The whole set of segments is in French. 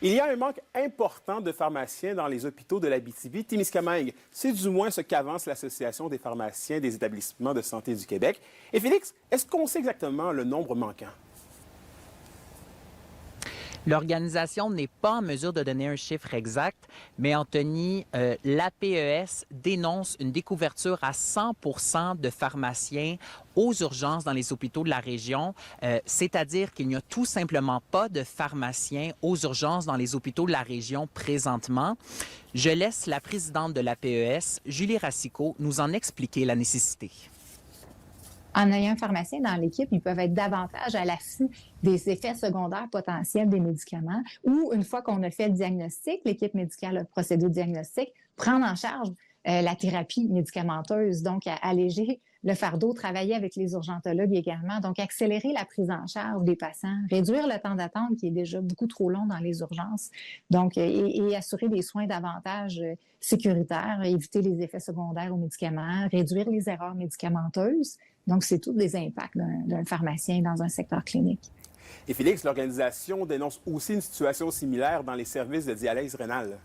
Il y a un manque important de pharmaciens dans les hôpitaux de l'Abitibi-Témiscamingue. C'est du moins ce qu'avance l'Association des pharmaciens des établissements de santé du Québec. Et Félix, est-ce qu'on sait exactement le nombre manquant? L'organisation n'est pas en mesure de donner un chiffre exact, mais Anthony, l'APES dénonce une découverture à 100% de pharmaciens aux urgences dans les hôpitaux de la région, c'est-à-dire qu'il n'y a tout simplement pas de pharmaciens aux urgences dans les hôpitaux de la région présentement. Je laisse la présidente de l'APES, Julie Racicot, nous en expliquer la nécessité. En ayant un pharmacien dans l'équipe, ils peuvent être davantage à l'affût des effets secondaires potentiels des médicaments ou, une fois qu'on a fait le diagnostic, l'équipe médicale a procédé au diagnostic, prendre en charge la thérapie médicamenteuse, donc à alléger le fardeau, travailler avec les urgentologues également, donc accélérer la prise en charge des patients, réduire le temps d'attente qui est déjà beaucoup trop long dans les urgences, donc et assurer des soins davantage sécuritaires, éviter les effets secondaires aux médicaments, réduire les erreurs médicamenteuses. Donc, c'est tous les impacts d'un pharmacien dans un secteur clinique. Et Félix, l'organisation dénonce aussi une situation similaire dans les services de dialyse rénale.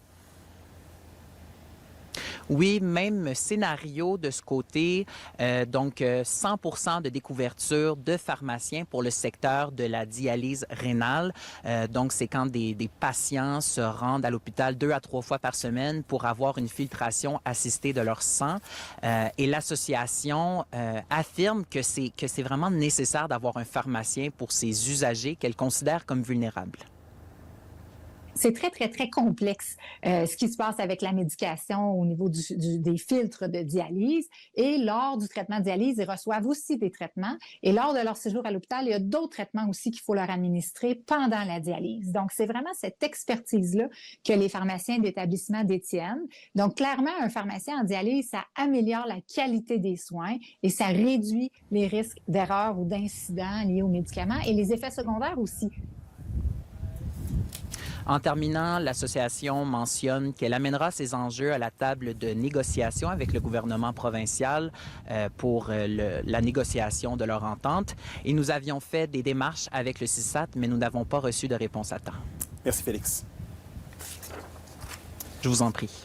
Oui, même scénario de ce côté. Donc, 100% de découverture de pharmaciens pour le secteur de la dialyse rénale. Donc, c'est quand des patients se rendent à l'hôpital 2 à 3 fois par semaine pour avoir une filtration assistée de leur sang. Et l'association affirme que c'est vraiment nécessaire d'avoir un pharmacien pour ces usagers qu'elle considère comme vulnérables. C'est très, très, très complexe ce qui se passe avec la médication au niveau des filtres de dialyse. Et lors du traitement de dialyse, ils reçoivent aussi des traitements. Et lors de leur séjour à l'hôpital, il y a d'autres traitements aussi qu'il faut leur administrer pendant la dialyse. Donc, c'est vraiment cette expertise-là que les pharmaciens d'établissement détiennent. Donc, clairement, un pharmacien en dialyse, ça améliore la qualité des soins et ça réduit les risques d'erreurs ou d'incidents liés aux médicaments et les effets secondaires aussi. En terminant, l'association mentionne qu'elle amènera ces enjeux à la table de négociation avec le gouvernement provincial pour la négociation de leur entente. Et nous avions fait des démarches avec le CISAT, mais nous n'avons pas reçu de réponse à temps. Merci Félix. Je vous en prie.